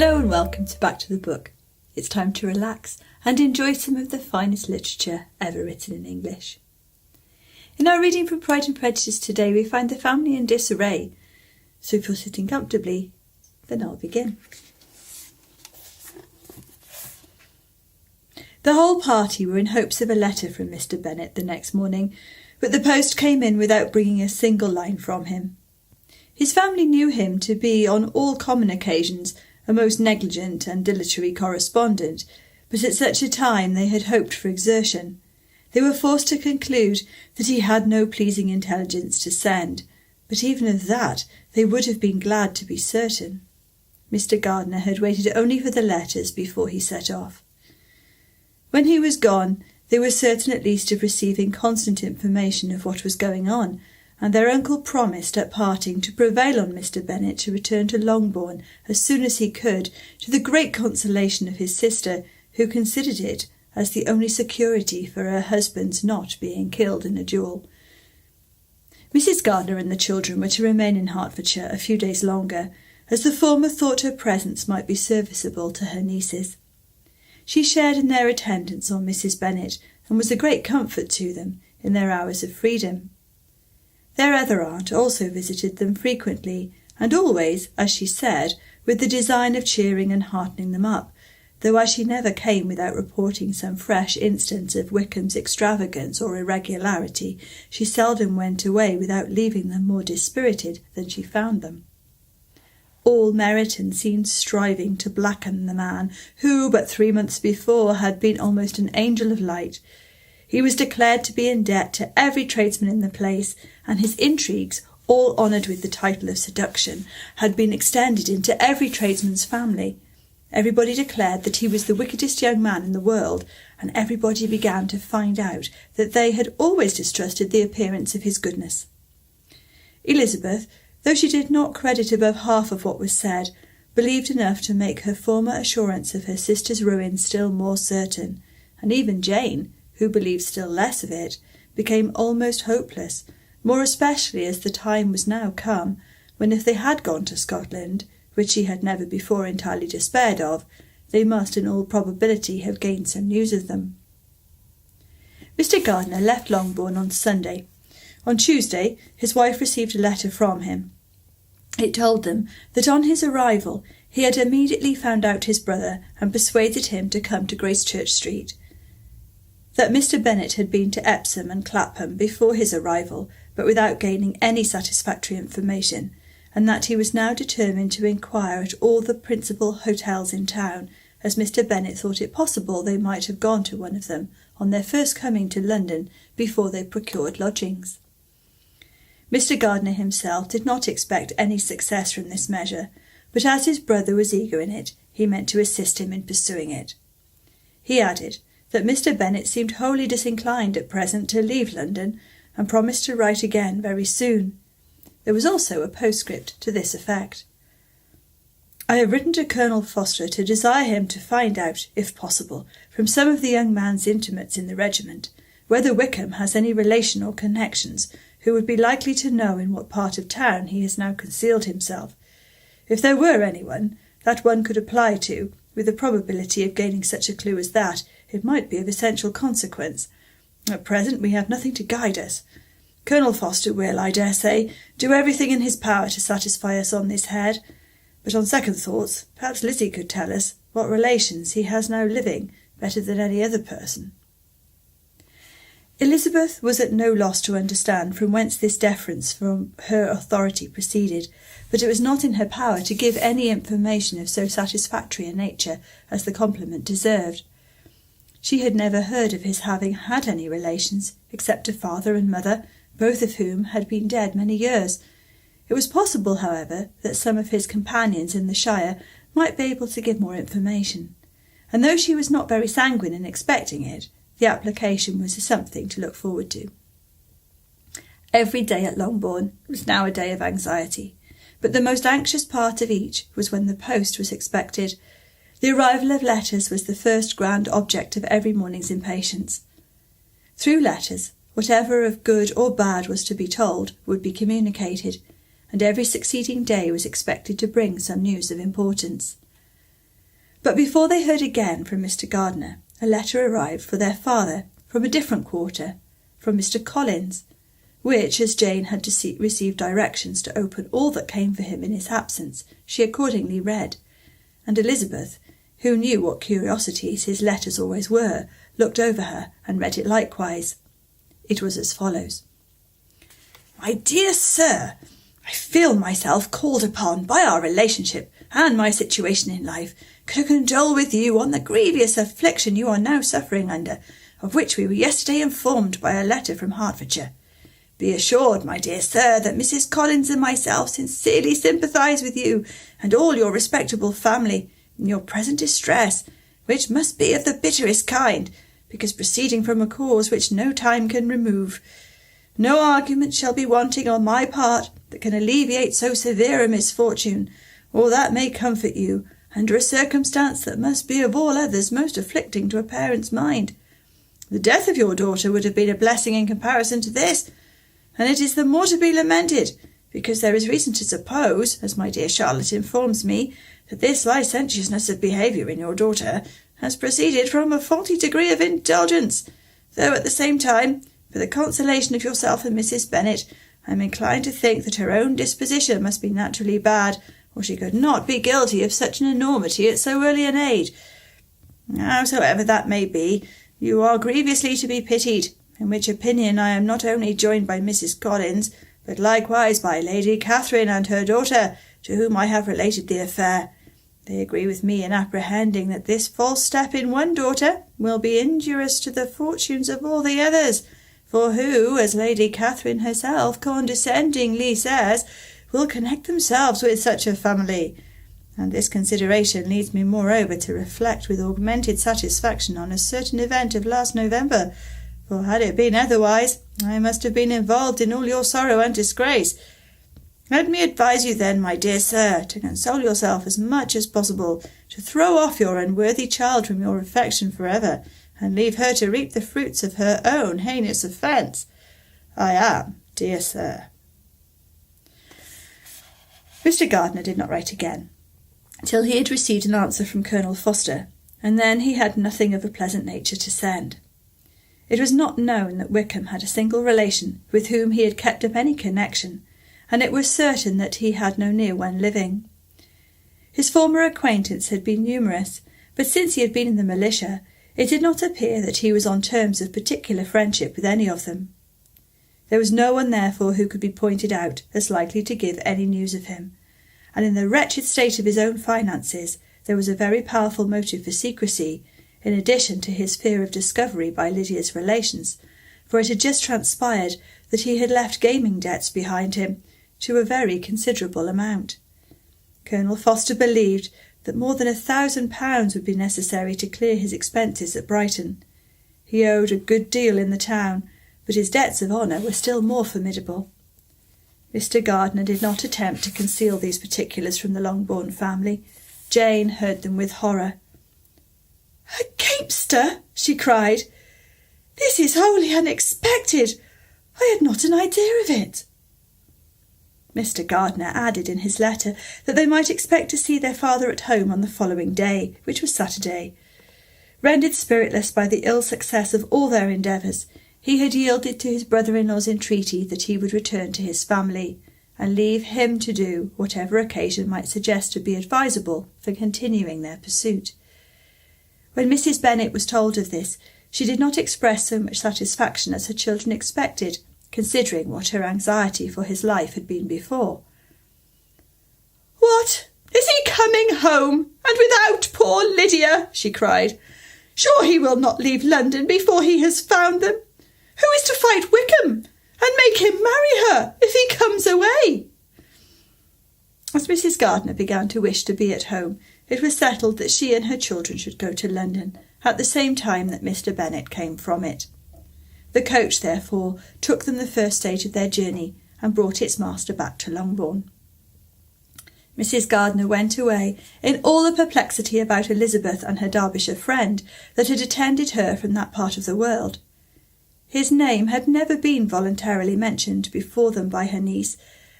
Hello and welcome to Back to the Book. It's time to relax and enjoy some of the finest literature ever written in English. In our reading from Pride and Prejudice today, we find the family in disarray. So if you're sitting comfortably, then I'll begin. The whole party were in hopes of a letter from Mr. Bennet the next morning, but the post came in without bringing a single line from him. His family knew him to be, on all common occasions, a most negligent and dilatory correspondent, but at such a time they had hoped for exertion. They were forced to conclude that he had no pleasing intelligence to send, but even of that they would have been glad to be certain. Mr. Gardiner had waited only for the letters before he set off. When he was gone, they were certain at least of receiving constant information of what was going on, and their uncle promised at parting to prevail on Mr. Bennet to return to Longbourn as soon as he could, to the great consolation of his sister, who considered it as the only security for her husband's not being killed in a duel. Mrs. Gardiner and the children were to remain in Hertfordshire a few days longer, as the former thought her presence might be serviceable to her nieces. She shared in their attendance on Mrs. Bennet, and was a great comfort to them in their hours of freedom. Their other aunt also visited them frequently, and always, as she said, with the design of cheering and heartening them up, though as she never came without reporting some fresh instance of Wickham's extravagance or irregularity, she seldom went away without leaving them more dispirited than she found them. All Meryton seemed striving to blacken the man who, but 3 months before, had been almost an angel of light. He was declared to be in debt to every tradesman in the place, and his intrigues, all honoured with the title of seduction, had been extended into every tradesman's family. Everybody declared that he was the wickedest young man in the world, and everybody began to find out that they had always distrusted the appearance of his goodness. Elizabeth, though she did not credit above half of what was said, believed enough to make her former assurance of her sister's ruin still more certain, and even Jane, who believed still less of it, became almost hopeless, more especially as the time was now come when, if they had gone to Scotland, which she had never before entirely despaired of, they must in all probability have gained some news of them. Mr. Gardiner left Longbourn on Sunday. On Tuesday his wife received a letter from him. It told them that on his arrival he had immediately found out his brother and persuaded him to come to Gracechurch Street, that Mr. Bennet had been to Epsom and Clapham before his arrival, but without gaining any satisfactory information, and that he was now determined to inquire at all the principal hotels in town, as Mr. Bennet thought it possible they might have gone to one of them on their first coming to London before they procured lodgings. Mr. Gardiner himself did not expect any success from this measure, but as his brother was eager in it, he meant to assist him in pursuing it. He added that Mr. Bennet seemed wholly disinclined at present to leave London, and promised to write again very soon. There was also a postscript to this effect: "I have written to Colonel Foster to desire him to find out, if possible, from some of the young man's intimates in the regiment, whether Wickham has any relation or connections who would be likely to know in what part of town he has now concealed himself. If there were anyone that one could apply to, with the probability of gaining such a clue as that, it might be of essential consequence. At present we have nothing to guide us. Colonel Foster will, I dare say, do everything in his power to satisfy us on this head, but on second thoughts, perhaps Lizzie could tell us what relations he has now living better than any other person." Elizabeth was at no loss to understand from whence this deference from her authority proceeded, but it was not in her power to give any information of so satisfactory a nature as the compliment deserved. She had never heard of his having had any relations, except a father and mother, both of whom had been dead many years. It was possible, however, that some of his companions in the shire might be able to give more information, and though she was not very sanguine in expecting it, the application was something to look forward to. Every day at Longbourn was now a day of anxiety, but the most anxious part of each was when the post was expected. The arrival of letters was the first grand object of every morning's impatience. Through letters, whatever of good or bad was to be told would be communicated, and every succeeding day was expected to bring some news of importance. But before they heard again from Mr. Gardiner, a letter arrived for their father from a different quarter, from Mr. Collins, which, as Jane had received directions to open all that came for him in his absence, she accordingly read, and Elizabeth, who knew what curiosities his letters always were, looked over her and read it likewise. It was as follows. My dear sir, I feel myself called upon by our relationship and my situation in life to condole with you on the grievous affliction you are now suffering under, of which we were yesterday informed by a letter from Hertfordshire. Be assured, my dear sir, that Mrs. Collins and myself sincerely sympathise with you and all your respectable family in your present distress, which must be of the bitterest kind, because proceeding from a cause which no time can remove. No argument shall be wanting on my part that can alleviate so severe a misfortune, or that may comfort you, under a circumstance that must be of all others most afflicting to a parent's mind. The death of your daughter would have been a blessing in comparison to this, and it is the more to be lamented, because there is reason to suppose, as my dear Charlotte informs me, that this licentiousness of behaviour in your daughter has proceeded from a faulty degree of indulgence, though at the same time, for the consolation of yourself and Mrs. Bennet, I am inclined to think that her own disposition must be naturally bad, or she could not be guilty of such an enormity at so early an age. Howsoever that may be, you are grievously to be pitied, in which opinion I am not only joined by Mrs. Collins, but likewise by Lady Catherine and her daughter, to whom I have related the affair. They agree with me in apprehending that this false step in one daughter will be injurious to the fortunes of all the others, for who, as Lady Catherine herself condescendingly says, will connect themselves with such a family. And this consideration leads me moreover to reflect with augmented satisfaction on a certain event of last November, for had it been otherwise, I must have been involved in all your sorrow and disgrace. Let me advise you then, my dear sir, to console yourself as much as possible, to throw off your unworthy child from your affection for ever, and leave her to reap the fruits of her own heinous offence. I am, dear sir. Mr. Gardiner did not write again, till he had received an answer from Colonel Foster, and then he had nothing of a pleasant nature to send. It was not known that Wickham had a single relation with whom he had kept up any connection, and it was certain that he had no near one living. His former acquaintance had been numerous, but since he had been in the militia, it did not appear that he was on terms of particular friendship with any of them. There was no one, therefore, who could be pointed out as likely to give any news of him, and in the wretched state of his own finances there was a very powerful motive for secrecy, in addition to his fear of discovery by Lydia's relations, for it had just transpired that he had left gaming debts behind him to a very considerable amount. Colonel Foster believed that more than £1,000 would be necessary to clear his expenses at Brighton. He owed a good deal in the town, but his debts of honour were still more formidable. Mr. Gardiner did not attempt to conceal these particulars from the Longbourn family. Jane heard them with horror. "A gamester!" she cried. "This is wholly unexpected. I had not an idea of it." Mr. Gardiner added in his letter that they might expect to see their father at home on the following day, which was Saturday. Rendered spiritless by the ill success of all their endeavours, he had yielded to his brother-in-law's entreaty that he would return to his family, and leave him to do whatever occasion might suggest to be advisable for continuing their pursuit. When Mrs. Bennet was told of this, she did not express so much satisfaction as her children expected, considering what her anxiety for his life had been before. "What! Is he coming home, and without poor Lydia?" she cried. "Sure he will not leave London before he has found them. Who is to fight Wickham, and make him marry her if he comes away?" As Mrs. Gardiner began to wish to be at home, it was settled that she and her children should go to London, at the same time that Mr. Bennet came from it. The coach, therefore, took them the first stage of their journey, and brought its master back to Longbourn. Mrs. Gardiner went away in all the perplexity about Elizabeth and her Derbyshire friend that had attended her from that part of the world. His name had never been voluntarily mentioned before them by her niece,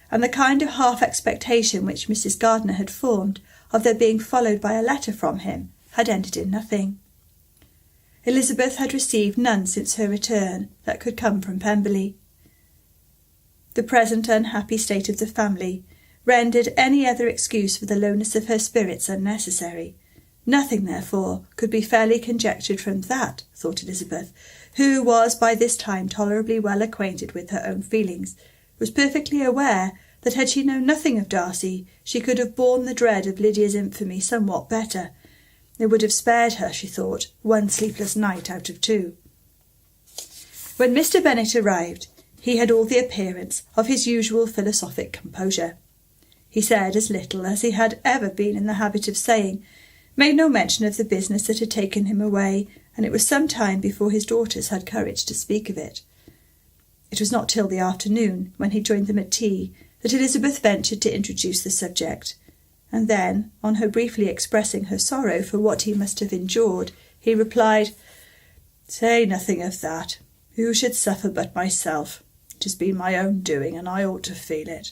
and the kind of half-expectation which Mrs. Gardiner had formed of their being followed by a letter from him had ended in nothing. Elizabeth had received none since her return that could come from Pemberley. The present unhappy state of the family rendered any other excuse for the lowness of her spirits unnecessary. Nothing, therefore, could be fairly conjectured from that, thought Elizabeth, who was by this time tolerably well acquainted with her own feelings, was perfectly aware that had she known nothing of Darcy, she could have borne the dread of Lydia's infamy somewhat better. It would have spared her, she thought, one sleepless night out of 2. When Mr. Bennet arrived, he had all the appearance of his usual philosophic composure. He said as little as he had ever been in the habit of saying, made no mention of the business that had taken him away, and it was some time before his daughters had courage to speak of it. It was not till the afternoon, when he joined them at tea, that Elizabeth ventured to introduce the subject, and then, on her briefly expressing her sorrow for what he must have endured, he replied, "Say nothing of that. Who should suffer but myself? It has been my own doing, and I ought to feel it."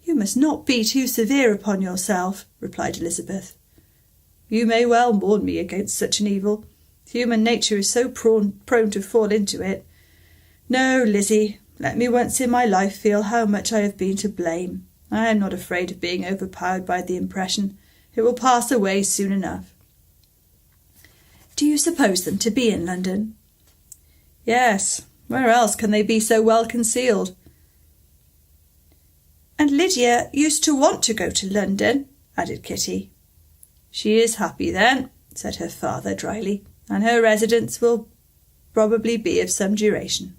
"You must not be too severe upon yourself," replied Elizabeth. "You may well warn me against such an evil. Human nature is so prone to fall into it. No, Lizzie, let me once in my life feel how much I have been to blame. I am not afraid of being overpowered by the impression. It will pass away soon enough." "Do you suppose them to be in London?" "Yes. Where else can they be so well concealed?" "And Lydia used to want to go to London," added Kitty. "She is happy then," said her father dryly, "and her residence will probably be of some duration."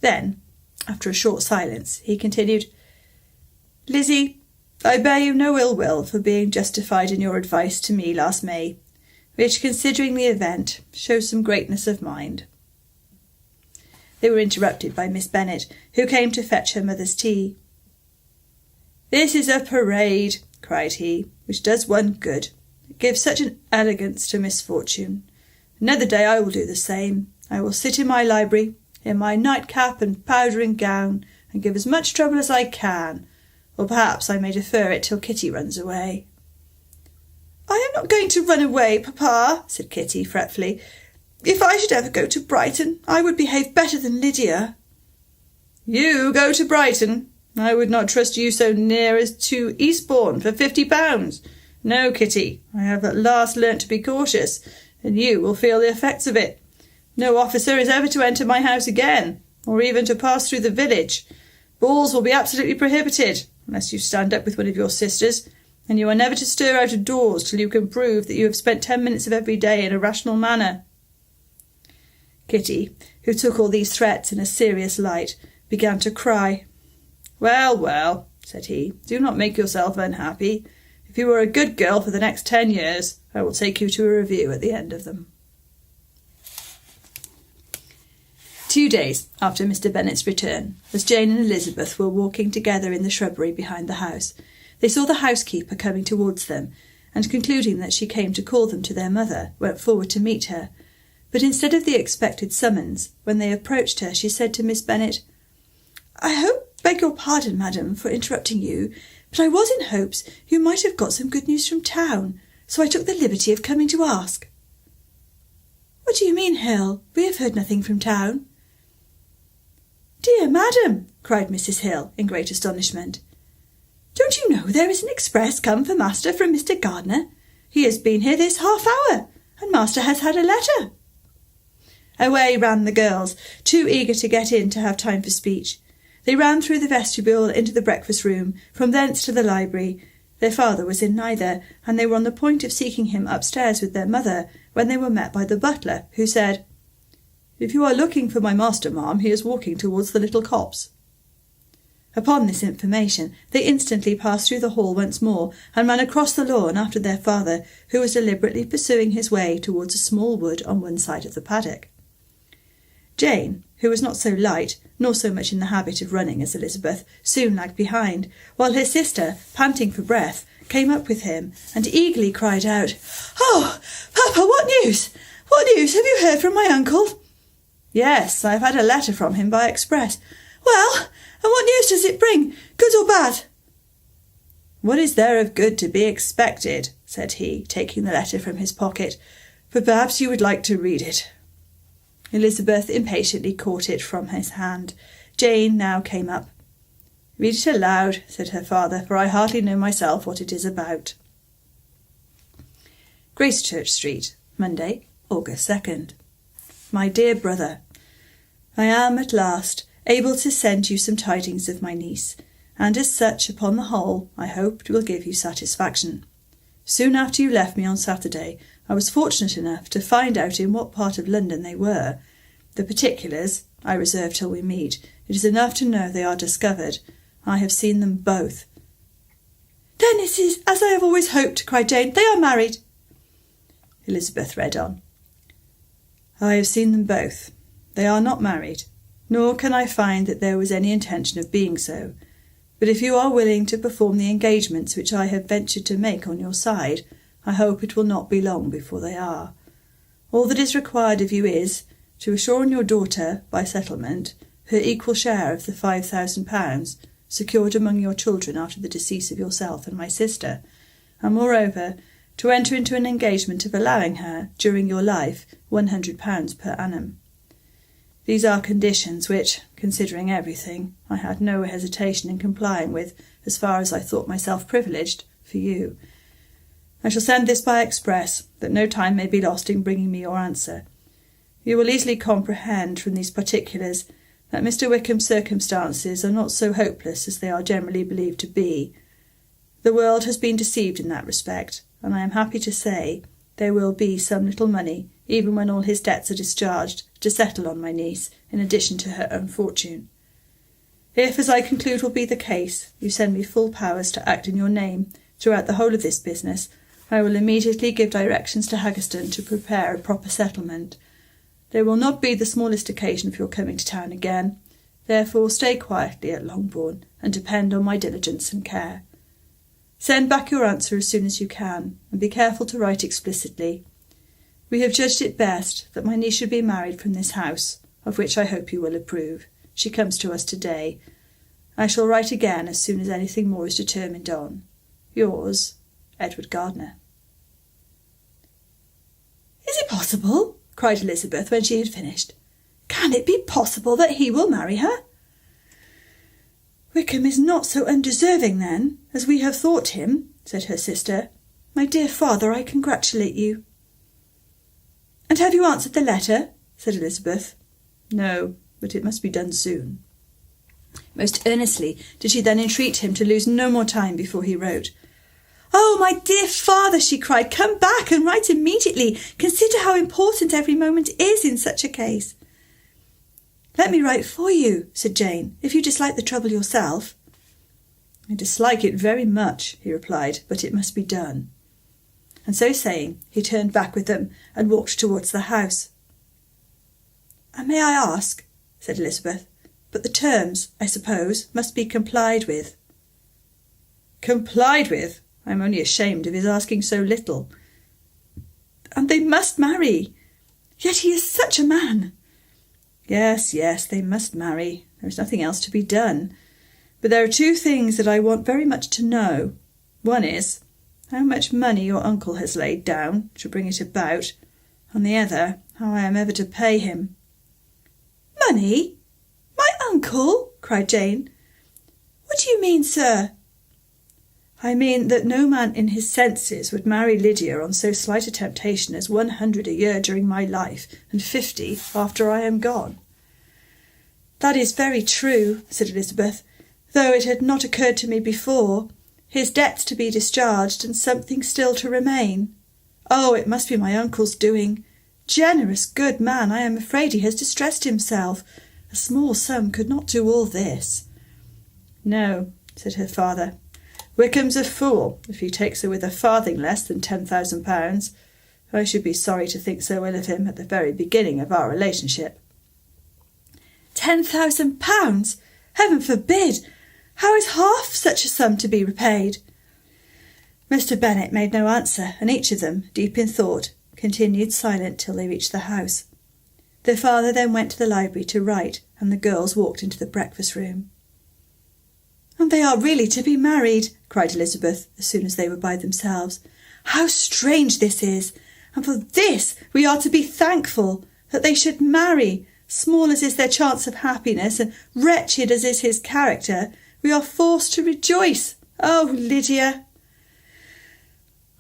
Then, after a short silence, he continued, "Lizzie, I bear you no ill will for being justified in your advice to me last May, which, considering the event, shows some greatness of mind." They were interrupted by Miss Bennet, who came to fetch her mother's tea. "This is a parade," cried he, "which does one good. It gives such an elegance to misfortune. Another day I will do the same. I will sit in my library, in my nightcap and powdering gown, and give as much trouble as I can, or perhaps I may defer it till Kitty runs away." "I am not going to run away, papa," said Kitty fretfully. "If I should ever go to Brighton, I would behave better than Lydia." "You go to Brighton? I would not trust you so near as to Eastbourne for £50. No, Kitty, I have at last learnt to be cautious, and you will feel the effects of it. No officer is ever to enter my house again, or even to pass through the village. Balls will be absolutely prohibited, unless you stand up with one of your sisters, and you are never to stir out of doors till you can prove that you have spent 10 minutes of every day in a rational manner." Kitty, who took all these threats in a serious light, began to cry. "Well, well," said he, "do not make yourself unhappy. If you are a good girl for the next 10 years, I will take you to a review at the end of them." 2 days after Mr. Bennet's return, as Jane and Elizabeth were walking together in the shrubbery behind the house, they saw the housekeeper coming towards them, and concluding that she came to call them to their mother, went forward to meet her. But instead of the expected summons, when they approached her, she said to Miss Bennet, "I beg your pardon, madam, for interrupting you, but I was in hopes you might have got some good news from town, so I took the liberty of coming to ask." "What do you mean, Hill? We have heard nothing from town." "Dear madam," cried Mrs. Hill, in great astonishment, "don't you know there is an express come for master from Mr. Gardiner? He has been here this half-hour, and master has had a letter." Away ran the girls, too eager to get in to have time for speech. They ran through the vestibule into the breakfast-room, from thence to the library. Their father was in neither, and they were on the point of seeking him upstairs with their mother, when they were met by the butler, who said, "If you are looking for my master, ma'am, he is walking towards the little copse." Upon this information, they instantly passed through the hall once more, and ran across the lawn after their father, who was deliberately pursuing his way towards a small wood on one side of the paddock. Jane, who was not so light, nor so much in the habit of running as Elizabeth, soon lagged behind, while her sister, panting for breath, came up with him, and eagerly cried out, "Oh, papa, what news? What news have you heard from my uncle?" "Yes, I have had a letter from him by express." "Well, and what news does it bring, good or bad?" "What is there of good to be expected?" said he, taking the letter from his pocket, "but perhaps you would like to read it." Elizabeth impatiently caught it from his hand. Jane now came up. "Read it aloud," said her father, "for I hardly know myself what it is about." Gracechurch Street, Monday, August 2nd. My dear brother, I am at last able to send you some tidings of my niece, and as such, upon the whole, I hope it will give you satisfaction. Soon after you left me on Saturday, I was fortunate enough to find out in what part of London they were. The particulars I reserve till we meet. It is enough to know they are discovered. I have seen them both. "Then it is as I have always hoped," cried Jane. "They are married." Elizabeth read on. "I have seen them both. They are not married, nor can I find that there was any intention of being so. But if you are willing to perform the engagements which I have ventured to make on your side, I hope it will not be long before they are. All that is required of you is, to assure on your daughter, by settlement, her equal share of the £5,000, secured among your children after the decease of yourself and my sister, and moreover, to enter into an engagement of allowing her, during your life, £100 per annum. These are conditions which, considering everything, I had no hesitation in complying with, as far as I thought myself privileged, for you. I shall send this by express, that no time may be lost in bringing me your answer. You will easily comprehend from these particulars that Mr. Wickham's circumstances are not so hopeless as they are generally believed to be. The world has been deceived in that respect, and I am happy to say there will be some little money, even when all his debts are discharged, to settle on my niece, in addition to her own fortune. If, as I conclude will be the case, you send me full powers to act in your name throughout the whole of this business, I will immediately give directions to Haggerston to prepare a proper settlement. There will not be the smallest occasion for your coming to town again. Therefore stay quietly at Longbourn, and depend on my diligence and care. Send back your answer as soon as you can, and be careful to write explicitly. We have judged it best that my niece should be married from this house, of which I hope you will approve. She comes to us today. I shall write again as soon as anything more is determined on. Yours, Edward Gardner. "Is it possible?" cried Elizabeth when she had finished. "Can it be possible that he will marry her?" "Wickham is not so undeserving, then, as we have thought him," said her sister. "My dear father, I congratulate you." "And have you answered the letter?" said Elizabeth. "No, but it must be done soon." Most earnestly did she then entreat him to lose no more time before he wrote. "Oh, my dear father," she cried, "come back and write immediately. Consider how important every moment is in such a case." "Let me write for you," said Jane, "if you dislike the trouble yourself." "I dislike it very much," he replied, "but it must be done." And so saying, he turned back with them and walked towards the house. "And may I ask," said Elizabeth, "but the terms, I suppose, must be complied with." "Complied with? I am only ashamed of his asking so little." "And they must marry. Yet he is such a man." Yes, they must marry. There is nothing else to be done. But there are two things that I want very much to know. One is, how much money your uncle has laid down to bring it about, and the other, how I am ever to pay him." "Money? My uncle?" cried Jane. "What do you mean, sir?" "I mean that no man in his senses would marry Lydia on so slight a temptation as 100 a year during my life, and 50 after I am gone." "That is very true," said Elizabeth, "though it had not occurred to me before. His debts to be discharged, and something still to remain. Oh, it must be my uncle's doing. Generous, good man, I am afraid he has distressed himself. A small sum could not do all this." "No," said her father. "Wickham's a fool if he takes her with a farthing less than £10,000. I should be sorry to think so ill of him at the very beginning of our relationship." £10,000! Heaven forbid! How is half such a sum to be repaid? Mr. Bennet made no answer, and each of them, deep in thought, continued silent till they reached the house. Their father then went to the library to write, and the girls walked into the breakfast-room. "And they are really to be married," cried Elizabeth, as soon as they were by themselves. How strange this is! And for this we are to be thankful, that they should marry. Small as is their chance of happiness, and wretched as is his character, we are forced to rejoice. Oh, Lydia!"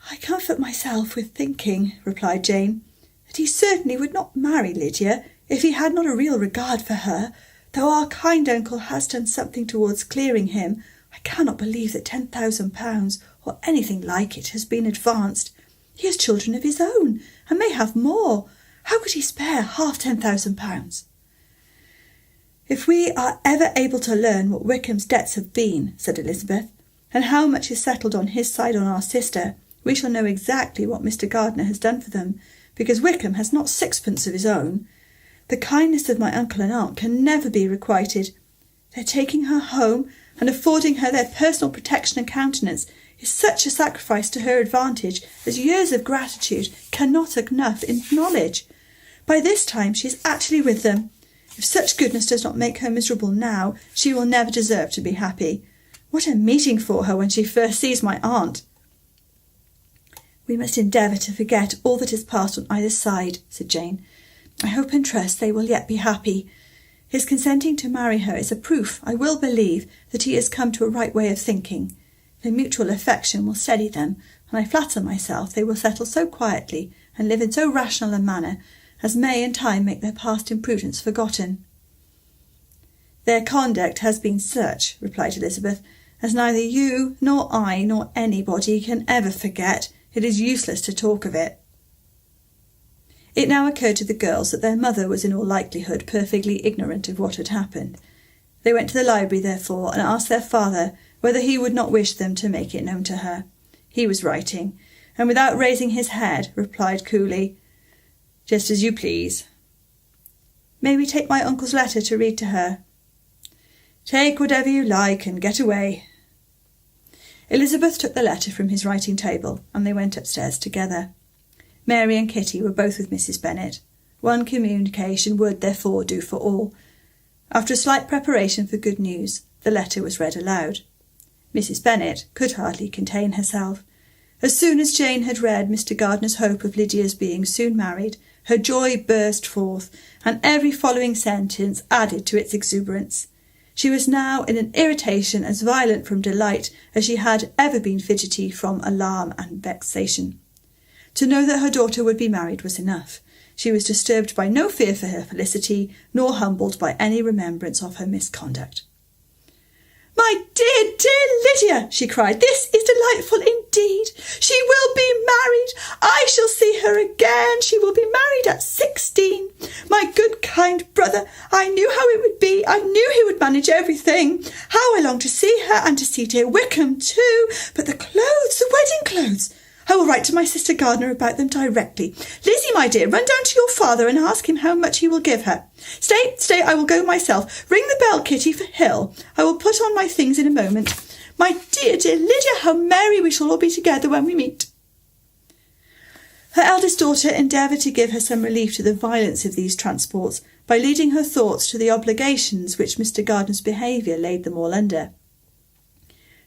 "I comfort myself with thinking," replied Jane, "that he certainly would not marry Lydia if he had not a real regard for her. Though our kind uncle has done something towards clearing him, I cannot believe that £10,000, or anything like it, has been advanced. He has children of his own, and may have more. How could he spare half £10,000? "If we are ever able to learn what Wickham's debts have been," said Elizabeth, "and how much is settled on his side on our sister, we shall know exactly what Mr. Gardiner has done for them, because Wickham has not sixpence of his own. The kindness of my uncle and aunt can never be requited. Their taking her home and affording her their personal protection and countenance is such a sacrifice to her advantage as years of gratitude cannot enough acknowledge. By this time she is actually with them. If such goodness does not make her miserable now, she will never deserve to be happy. What a meeting for her when she first sees my aunt!" "We must endeavour to forget all that has passed on either side," said Jane. "I hope and trust they will yet be happy. His consenting to marry her is a proof, I will believe, that he has come to a right way of thinking. Their mutual affection will steady them, and I flatter myself they will settle so quietly and live in so rational a manner as may in time make their past imprudence forgotten." "Their conduct has been such," replied Elizabeth, "as neither you nor I nor anybody can ever forget. It is useless to talk of it." It now occurred to the girls that their mother was in all likelihood perfectly ignorant of what had happened. They went to the library, therefore, and asked their father whether he would not wish them to make it known to her. He was writing, and without raising his head, replied coolly, "Just as you please." "May we take my uncle's letter to read to her?" "Take whatever you like, and get away." Elizabeth took the letter from his writing-table, and they went upstairs together. Mary and Kitty were both with Mrs. Bennet. One communication would, therefore, do for all. After a slight preparation for good news, the letter was read aloud. Mrs. Bennet could hardly contain herself. As soon as Jane had read Mr. Gardiner's hope of Lydia's being soon married, her joy burst forth, and every following sentence added to its exuberance. She was now in an irritation as violent from delight as she had ever been fidgety from alarm and vexation. To know that her daughter would be married was enough. She was disturbed by no fear for her felicity, nor humbled by any remembrance of her misconduct. "My dear, dear Lydia," she cried, "this is delightful indeed. She will be married. I shall see her again. She will be married at 16. My good, kind brother, I knew how it would be. I knew he would manage everything. How I long to see her, and to see dear Wickham too. But the clothes, the wedding clothes! I will write to my sister Gardiner about them directly. Lizzie, my dear, run down to your father and ask him how much he will give her. Stay, I will go myself. Ring the bell, Kitty, for Hill. I will put on my things in a moment. My dear, dear Lydia, how merry we shall all be together when we meet." Her eldest daughter endeavoured to give her some relief to the violence of these transports by leading her thoughts to the obligations which Mr. Gardiner's behaviour laid them all under.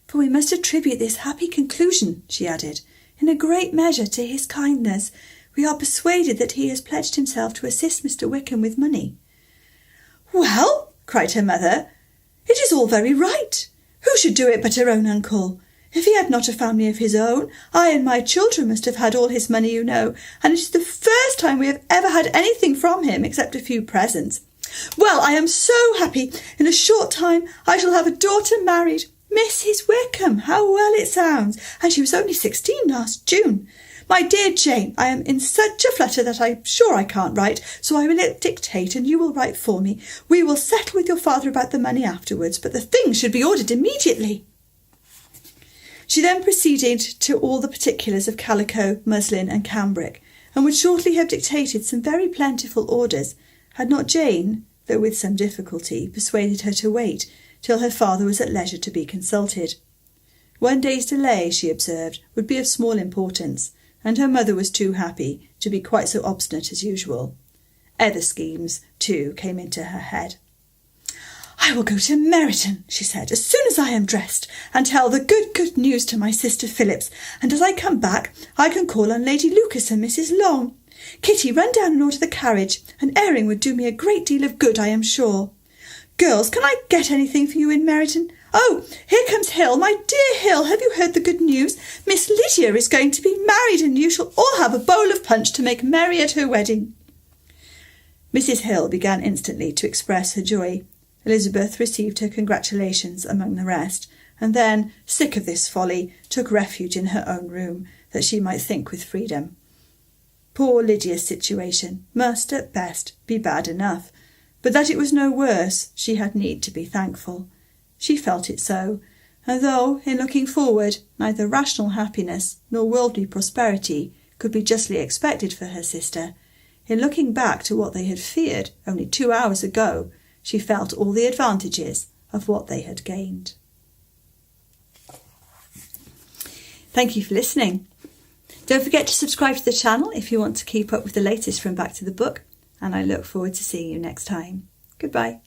"For we must attribute this happy conclusion," she added, "in a great measure to his kindness. We are persuaded that he has pledged himself to assist Mr. Wickham with money." "Well," cried her mother, "it is all very right. Who should do it but her own uncle? If he had not a family of his own, I and my children must have had all his money, you know, and it is the first time we have ever had anything from him except a few presents. Well, I am so happy. In a short time I shall have a daughter married. Mrs. Wickham, how well it sounds, and she was only 16 last June. My dear Jane, I am in such a flutter that I'm sure I can't write, so I will dictate and you will write for me. We will settle with your father about the money afterwards, but the things should be ordered immediately." She then proceeded to all the particulars of calico, muslin, and cambric, and would shortly have dictated some very plentiful orders, had not Jane, though with some difficulty, persuaded her to wait till her father was at leisure to be consulted. One day's delay, she observed, would be of small importance, and her mother was too happy to be quite so obstinate as usual. Other schemes, too, came into her head. "I will go to Meryton," she said, "as soon as I am dressed, and tell the good news to my sister Phillips, and as I come back I can call on Lady Lucas and Mrs. Long. Kitty, run down and order the carriage. An airing would do me a great deal of good, I am sure. Girls, can I get anything for you in Meryton? Oh, here comes Hill. My dear Hill, have you heard the good news? Miss Lydia is going to be married, and you shall all have a bowl of punch to make merry at her wedding." Mrs. Hill began instantly to express her joy. Elizabeth received her congratulations among the rest, and then, sick of this folly, took refuge in her own room, that she might think with freedom. Poor Lydia's situation must at best be bad enough, but that it was no worse she had need to be thankful. She felt it so, and though, in looking forward, neither rational happiness nor worldly prosperity could be justly expected for her sister, in looking back to what they had feared only 2 hours ago, she felt all the advantages of what they had gained. Thank you for listening. Don't forget to subscribe to the channel if you want to keep up with the latest from Back to the Book, and I look forward to seeing you next time. Goodbye.